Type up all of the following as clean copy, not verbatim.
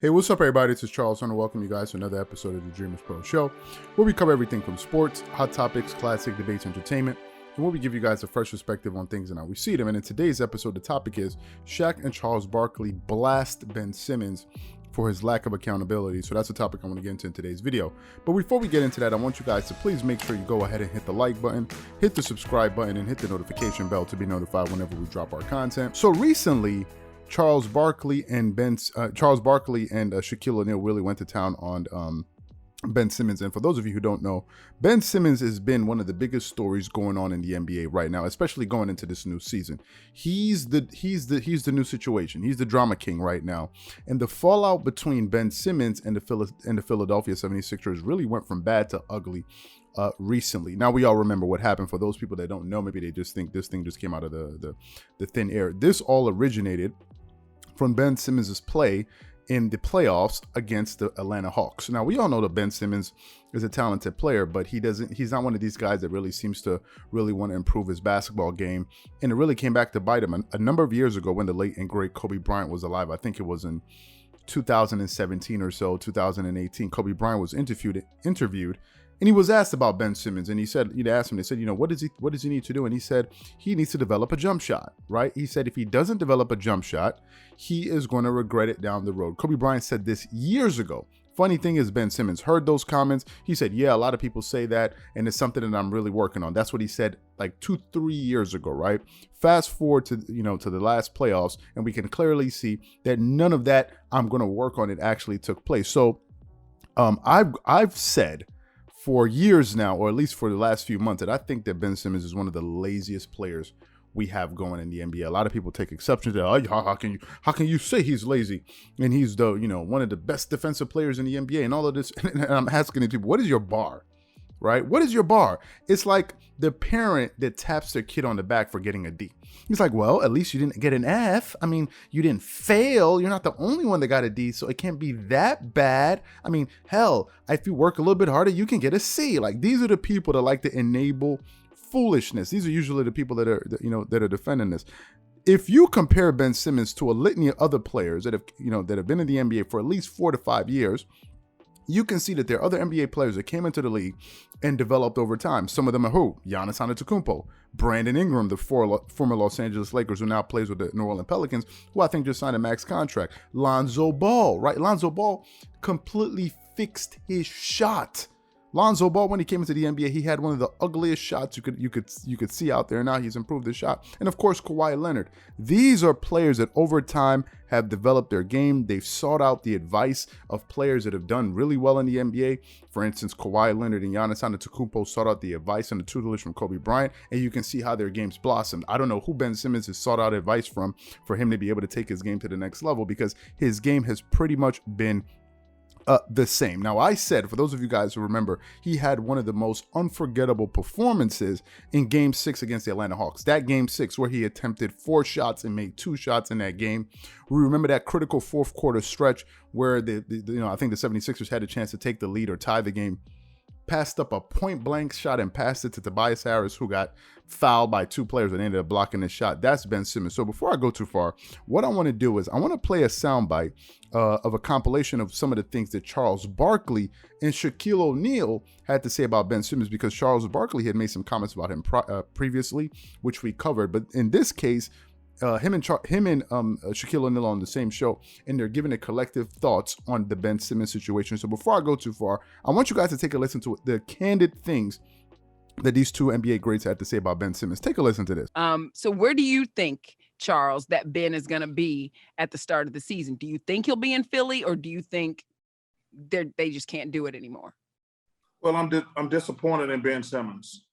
Hey, what's up, everybody? This is Charles. I want to welcome you guys to another episode of the Dreamerspro Show, where we cover everything from sports, hot topics, classic debates, entertainment, and where we give you guys a fresh perspective on things and how we see them. And in today's episode, the topic is Shaq and Charles Barkley blast Ben Simmons for his lack of accountability. So that's the topic I want to get into in today's video. But before we get into that, I want you guys to please make sure you go ahead and hit the like button, hit the subscribe button, and hit the notification bell to be notified whenever we drop our content. So recently, Charles Barkley and Shaquille O'Neal really went to town on Ben Simmons. And for those of you who don't know, Ben Simmons has been one of the biggest stories going on in the NBA right now, especially going into this new season. He's the new situation. He's the drama king right now. And the fallout between Ben Simmons and the Philadelphia 76ers really went from bad to ugly recently. Now, we all remember what happened. For those people that don't know, maybe they just think this thing just came out of the thin air. This all originated from Ben Simmons' play in the playoffs against the Atlanta Hawks. Now, we all know that Ben Simmons is a talented player, but he's not one of these guys that really seems to really want to improve his basketball game. And it really came back to bite him a number of years ago when the late and great Kobe Bryant was alive. I think it was in 2017 or so, 2018. Kobe Bryant was interviewed, and he was asked about Ben Simmons, and he said, they asked him, they said, what does he need to do? And he said he needs to develop a jump shot, right? He said if he doesn't develop a jump shot, he is going to regret it down the road. Kobe Bryant said this years ago. Funny thing is, Ben Simmons heard those comments. He said, yeah, a lot of people say that, and it's something that I'm really working on. That's what he said like 2-3 years ago, right? Fast forward to the last playoffs, and we can clearly see that none of that I'm going to work on it actually took place. So I've said for years now, or at least for the last few months, that I think that Ben Simmons is one of the laziest players we have going in the NBA. A lot of people take exception to that. How can you say he's lazy? And he's the one of the best defensive players in the NBA and all of this. And I'm asking these people, what is your bar? Right? What is your bar? It's like the parent that taps their kid on the back for getting a D. He's like, well, at least you didn't get an F. I mean, you didn't fail. You're not the only one that got a D, so it can't be that bad. I mean, hell, if you work a little bit harder, you can get a C. Like, these are the people that like to enable foolishness. These are usually the people that are defending this. If you compare Ben Simmons to a litany of other players that have been in the NBA for at least 4 to 5 years, you can see that there are other NBA players that came into the league and developed over time. Some of them are who? Giannis Antetokounmpo, Brandon Ingram, the former Los Angeles Lakers, who now plays with the New Orleans Pelicans, who I think just signed a max contract. Lonzo Ball, right? Lonzo Ball completely fixed his shot. Lonzo Ball, when he came into the NBA, he had one of the ugliest shots you could see out there. Now he's improved his shot. And of course, Kawhi Leonard. These are players that over time have developed their game. They've sought out the advice of players that have done really well in the NBA. For instance, Kawhi Leonard and Giannis Antetokounmpo sought out the advice and the tutelage from Kobe Bryant, and you can see how their games blossomed. I don't know who Ben Simmons has sought out advice from for him to be able to take his game to the next level, because his game has pretty much been the same. Now, I said, for those of you guys who remember, he had one of the most unforgettable performances in Game 6 against the Atlanta Hawks. That Game 6 where he attempted 4 shots and made 2 shots in that game. We remember that critical fourth quarter stretch where I think the 76ers had a chance to take the lead or tie the game. Passed up a point-blank shot and passed it to Tobias Harris, who got fouled by 2 players and ended up blocking the shot. That's Ben Simmons. So before I go too far, what I want to do is I want to play a soundbite of a compilation of some of the things that Charles Barkley and Shaquille O'Neal had to say about Ben Simmons, because Charles Barkley had made some comments about him previously, which we covered. But in this case, him and Shaquille O'Neal on the same show, and they're giving their collective thoughts on the Ben Simmons situation. So before I go too far, I want you guys to take a listen to the candid things that these two NBA greats had to say about Ben Simmons. Take a listen to this. So where do you think, Charles, that Ben is going to be at the start of the season? Do you think he'll be in Philly, or do you think they just can't do it anymore? Well, I'm disappointed in Ben Simmons.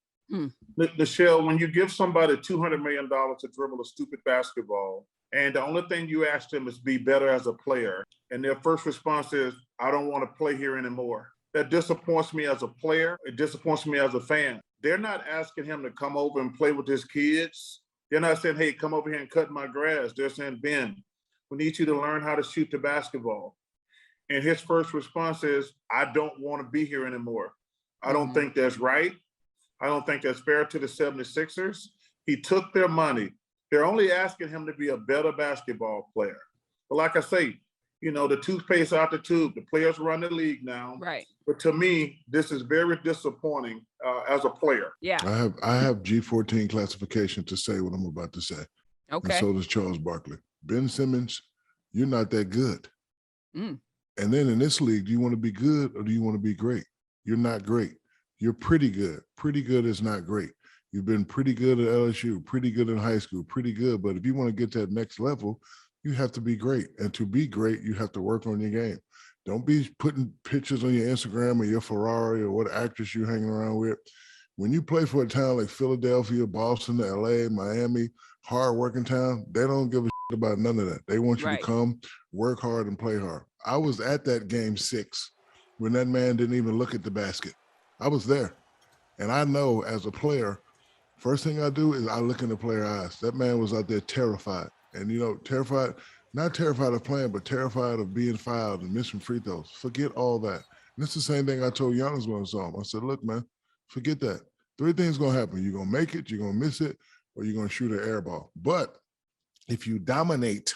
Michelle, when you give somebody $200 million to dribble a stupid basketball, and the only thing you ask them is be better as a player, and their first response is, I don't want to play here anymore. That disappoints me as a player. It disappoints me as a fan. They're not asking him to come over and play with his kids. They're not saying, hey, come over here and cut my grass. They're saying, Ben, we need you to learn how to shoot the basketball. And his first response is, I don't want to be here anymore. I don't think that's right. I don't think that's fair to the 76ers. He took their money. They're only asking him to be a better basketball player. But like I say, the toothpaste out the tube. The players run the league now. Right. But to me, this is very disappointing as a player. Yeah. I have G14 classification to say what I'm about to say. Okay. And so does Charles Barkley. Ben Simmons, you're not that good. Mm. And then in this league, do you want to be good or do you want to be great? You're not great. You're pretty good. Pretty good is not great. You've been pretty good at LSU, pretty good in high school, pretty good. But if you want to get to that next level, you have to be great. And to be great, you have to work on your game. Don't be putting pictures on your Instagram or your Ferrari or what actress you're hanging around with. When you play for a town like Philadelphia, Boston, LA, Miami, hard-working town, they don't give a shit about none of that. They want you to come, work hard, and play hard. I was at that game 6 when that man didn't even look at the basket. I was there. And I know as a player, first thing I do is I look in the player's eyes. That man was out there terrified. And, terrified, not terrified of playing, but terrified of being fouled and missing free throws. Forget all that. And it's the same thing I told Giannis when I saw him. I said, look, man, forget that. 3 things going to happen. You're going to make it, you're going to miss it, or you're going to shoot an air ball. But if you dominate,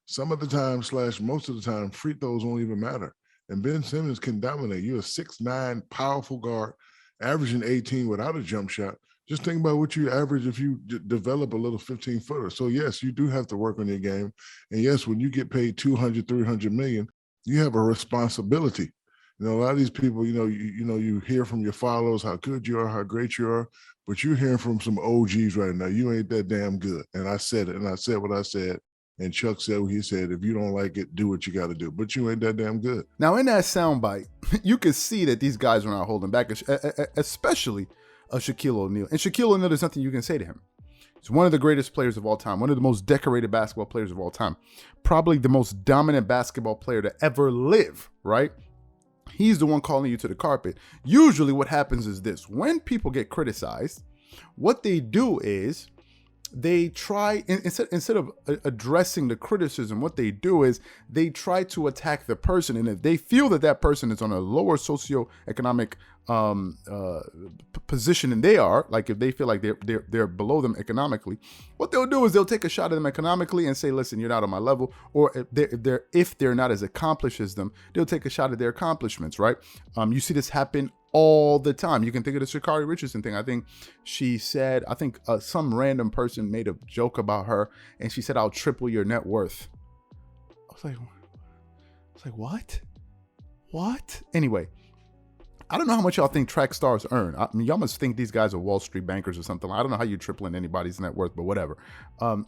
some of the time / most of the time, free throws won't even matter. And Ben Simmons can dominate. You're a 6'9", powerful guard, averaging 18 without a jump shot. Just think about what you average if you develop a little 15-footer. So, yes, you do have to work on your game. And, yes, when you get paid $200, $300 million, you have a responsibility. A lot of these people, you hear from your followers how good you are, how great you are, but you're hearing from some OGs right now. You ain't that damn good. And I said it, and I said what I said. And Chuck said what he said. If you don't like it, do what you got to do. But you ain't that damn good. Now, in that soundbite, you could see that these guys were not holding back, especially Shaquille O'Neal. And Shaquille O'Neal, there's nothing you can say to him. He's one of the greatest players of all time, one of the most decorated basketball players of all time, probably the most dominant basketball player to ever live, right? He's the one calling you to the carpet. Usually what happens is this. When people get criticized, what they do is they try, instead of addressing the criticism, what they do is they try to attack the person. And if they feel that that person is on a lower socioeconomic position than they are, like if they feel like they're below them economically, what they'll do is they'll take a shot at them economically and say, listen, you're not on my level. Or if they're not as accomplished as them, they'll take a shot at their accomplishments, right? You see this happen all the time. You can think of the Sha'Carri Richardson thing. I think she said, some random person made a joke about her and she said, I'll triple your net worth. I was like, what? Anyway, I don't know how much y'all think track stars earn. I mean, y'all must think these guys are Wall Street bankers or something. I don't know how you're tripling anybody's net worth, but whatever.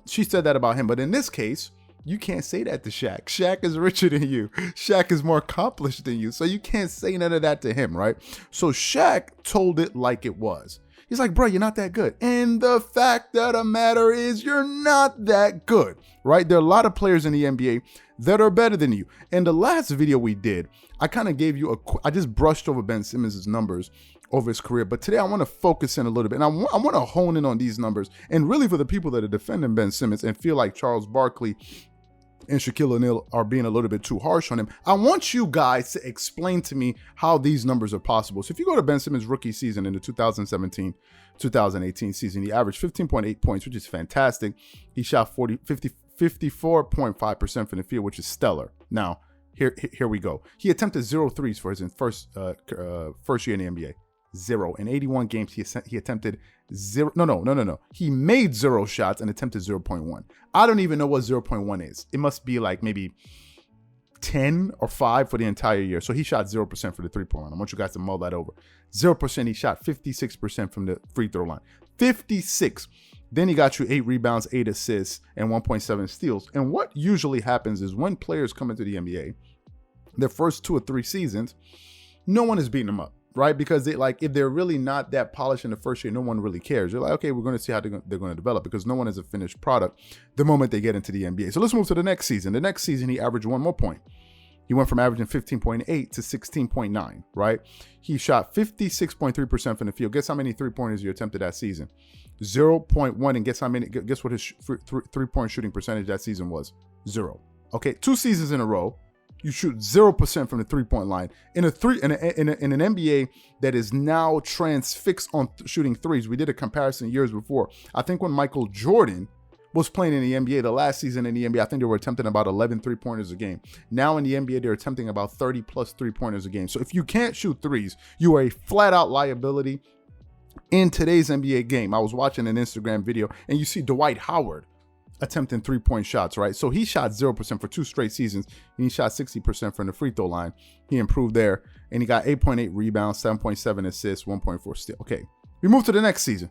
She said that about him. But in this case, you can't say that to Shaq. Shaq is richer than you. Shaq is more accomplished than you. So you can't say none of that to him, right? So Shaq told it like it was. He's like, bro, you're not that good. And the fact of the matter is you're not that good, right? There are a lot of players in the NBA that are better than you. And the last video we did, I kind of gave you I just brushed over Ben Simmons' numbers over his career. But today I want to focus in a little bit. And I want to hone in on these numbers. And really for the people that are defending Ben Simmons and feel like Charles Barkley and Shaquille O'Neal are being a little bit too harsh on him, I want you guys to explain to me how these numbers are possible. So if you go to Ben Simmons' rookie season in the 2017-2018 season, he averaged 15.8 points, which is fantastic. He shot 54.5% from the field, which is stellar. Now, here we go. He attempted 0 threes for his first year in the NBA. 0. In 81 games, he attempted 0. No. He made 0 shots and attempted 0.1. I don't even know what 0.1 is. It must be like maybe 10 or 5 for the entire year. So he shot 0% for the 3-point line. I want you guys to mull that over. 0%, he shot 56% from the free throw line. 56. Then he got you 8 rebounds, 8 assists, and 1.7 steals. And what usually happens is when players come into the NBA, their first 2 or 3 seasons, no one is beating them up. Right? Because if they're really not that polished in the first year, no one really cares. They're like, okay, we're going to see how they're going to develop because no one is a finished product the moment they get into the NBA. So let's move to the next season. The next season, he averaged 1 more point. He went from averaging 15.8 to 16.9, right? He shot 56.3% from the field. Guess how many 3-pointers he attempted that season? 0.1. And guess what his 3-point shooting percentage that season was? 0. Okay, 2 seasons in a row. You shoot 0% from the 3-point line in an NBA that is now transfixed on shooting threes. We did a comparison years before. I think when Michael Jordan was playing in the NBA, the last season in the NBA, I think they were attempting about 11 3-pointers a game. Now in the NBA, they're attempting about 30 plus 3-pointers a game. So if you can't shoot threes, you are a flat out liability in today's NBA game. I was watching an Instagram video and you see Dwight Howard attempting 3-point shots, right? So he shot 0% for 2 straight seasons and he shot 60% from the free throw line. He improved there and he got 8.8 rebounds, 7.7 assists, 1.4 steals. Okay, we move to the next season.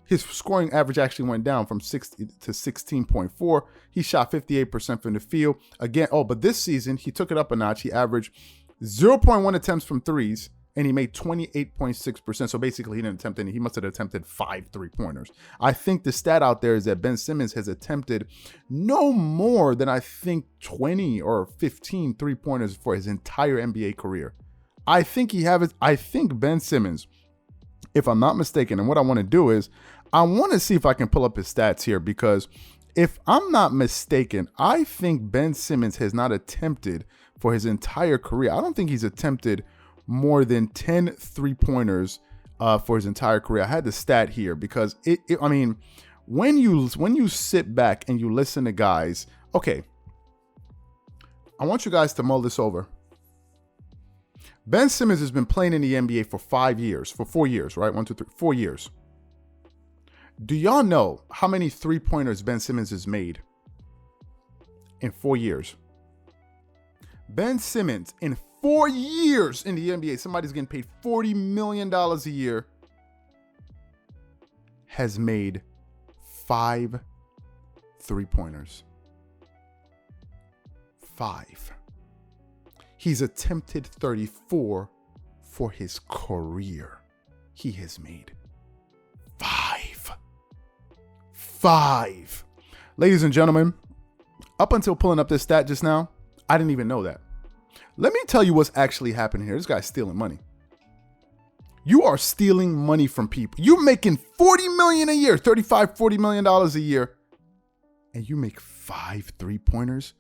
His scoring average actually went down from 60 to 16.4. He shot 58% from the field. Again, but this season, he took it up a notch. He averaged 0.1 attempts from threes, and he made 28.6%. So basically, he didn't attempt any. He must have attempted 5 3-pointers. I think the stat out there is that Ben Simmons has attempted no more than, I think, 20 or 15 3-pointers for his entire NBA career. I think Ben Simmons, if I'm not mistaken, and what I want to do is, I want to see if I can pull up his stats here, because if I'm not mistaken, I think Ben Simmons has not attempted for his entire career. I don't think he's attempted more than 10 3-pointers for his entire career. I had the stat here because I mean, when you sit back and you listen to guys, okay, I want you guys to mull this over. Ben Simmons has been playing in the NBA for 4 years, right? 1, 2, 3, 4 years. Do y'all know how many 3-pointers Ben Simmons has made in 4 years? Ben Simmons, in 4 years in the NBA, somebody's getting paid $40 million a year, has made 5 3-pointers. 5. He's attempted 34 for his career. He has made 5. Ladies and gentlemen, up until pulling up this stat just now, I didn't even know that. Let me tell you what's actually happening here. This guy's stealing money. You are stealing money from people. You're making $40 million a year, $40 million a year, and you make 5 3-pointers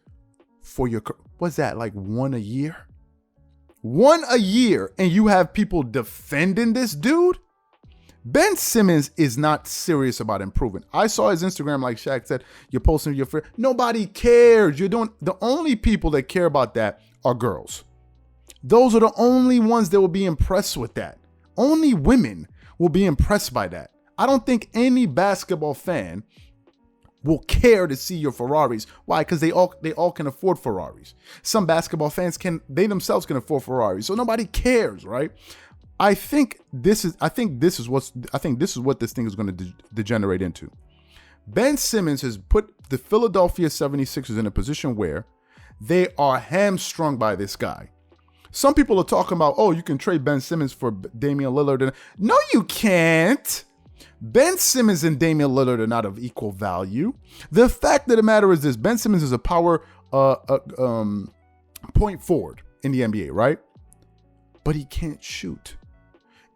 for your, what's that, like 1 a year? 1 a year, and you have people defending this dude? Ben Simmons is not serious about improving. I saw his Instagram, like Shaq said, you're posting your friend. Nobody cares. The only people that care about that are girls. Those are the only ones that will be impressed with that. Only women will be impressed by that. I don't think any basketball fan will care to see your Ferraris. Why? Because they all can afford Ferraris. Some basketball fans they themselves can afford Ferraris. So nobody cares, right? I think this is what this thing is going to degenerate into. Ben Simmons has put the Philadelphia 76ers in a position where they are hamstrung by this guy. Some people are talking about, oh, you can trade Ben Simmons for Damian Lillard. No, you can't. Ben Simmons and Damian Lillard are not of equal value. The fact of the matter is this: Ben Simmons is a power point forward in the NBA, right? But he can't shoot.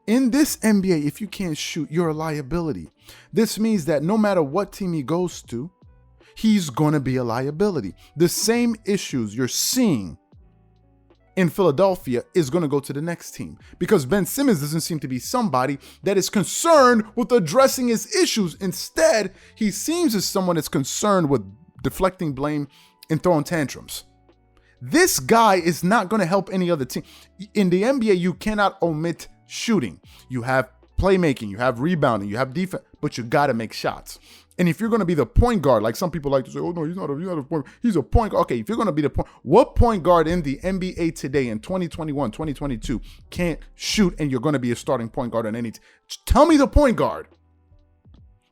In this NBA, if you can't shoot, you're a liability. This means that no matter what team he goes to, he's going to be a liability. The same issues you're seeing in Philadelphia is going to go to the next team, because Ben Simmons doesn't seem to be somebody that is concerned with addressing his issues. Instead, he seems as someone that's concerned with deflecting blame and throwing tantrums. This guy is not going to help any other team. In the NBA, you cannot omit shooting. You have playmaking, you have rebounding, you have defense, but you got to make shots. And if you're going to be the point guard, like some people like to say, oh no, he's not a point, he's a point guard. Okay, if you're going to be the point, what point guard in the NBA today in 2021, 2022 can't shoot and you're going to be a starting point guard on any team? Tell me the point guard.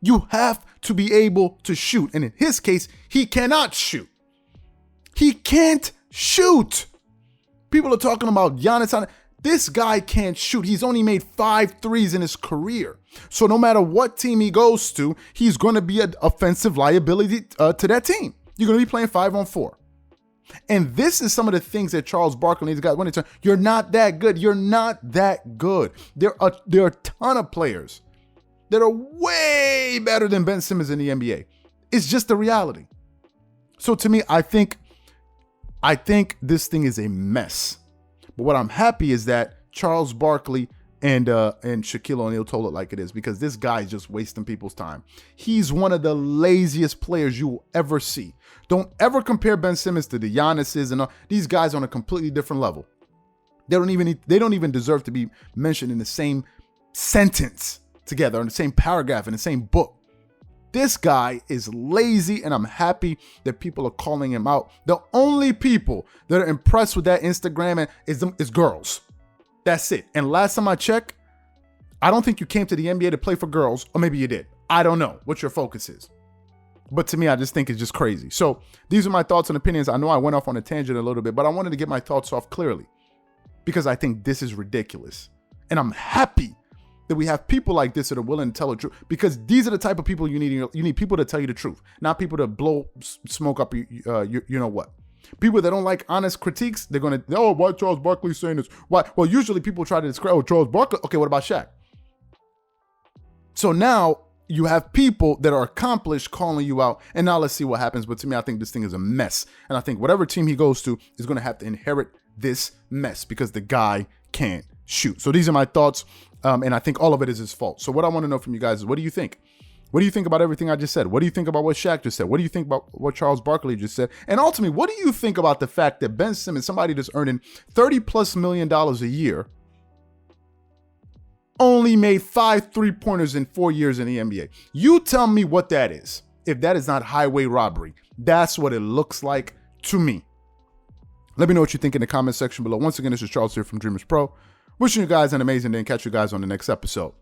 You have to be able to shoot. And in his case, he cannot shoot. He can't shoot. People are talking about Giannis. This guy can't shoot. He's only made 5 threes in his career. So no matter what team he goes to, he's going to be an offensive liability to that team. You're going to be playing 5-on-4. And this is some of the things that Charles Barkley needs. Guys, when it's you're not that good. You're not that good. There are a ton of players that are way better than Ben Simmons in the NBA. It's just the reality. So to me, I think this thing is a mess. But what I'm happy is that Charles Barkley And Shaquille O'Neal told it like it is, because this guy is just wasting people's time. He's one of the laziest players you will ever see. Don't ever compare Ben Simmons to the Giannis's and all. These guys on a completely different level. They don't even deserve to be mentioned in the same sentence together, in the same paragraph, in the same book. This guy is lazy, and I'm happy that people are calling him out. The only people that are impressed with that Instagram is girls. That's it. And last time I checked, I don't think you came to the NBA to play for girls, or maybe you did. I don't know what your focus is. But to me, I just think it's just crazy. So these are my thoughts and opinions. I know I went off on a tangent a little bit, but I wanted to get my thoughts off clearly because I think this is ridiculous. And I'm happy that we have people like this that are willing to tell the truth, because these are the type of people you need. You need people to tell you the truth, not people to blow smoke up you know what. People that don't like honest critiques, they're going to, oh, why Charles Barkley saying this? Why? Well, usually people try to describe, oh, Charles Barkley. Okay, what about Shaq? So now you have people that are accomplished calling you out, and now let's see what happens. But to me, I think this thing is a mess. And I think whatever team he goes to is going to have to inherit this mess because the guy can't shoot. So these are my thoughts, and I think all of it is his fault. So what I want to know from you guys is, what do you think? What do you think about everything I just said? What do you think about what Shaq just said? What do you think about what Charles Barkley just said? And ultimately, what do you think about the fact that Ben Simmons, somebody that's earning $30+ million a year, only made 5 3-pointers in 4 years in the NBA? You tell me what that is. If that is not highway robbery, that's what it looks like to me. Let me know what you think in the comment section below. Once again, this is Charles here from Dreamers Pro. Wishing you guys an amazing day and catch you guys on the next episode.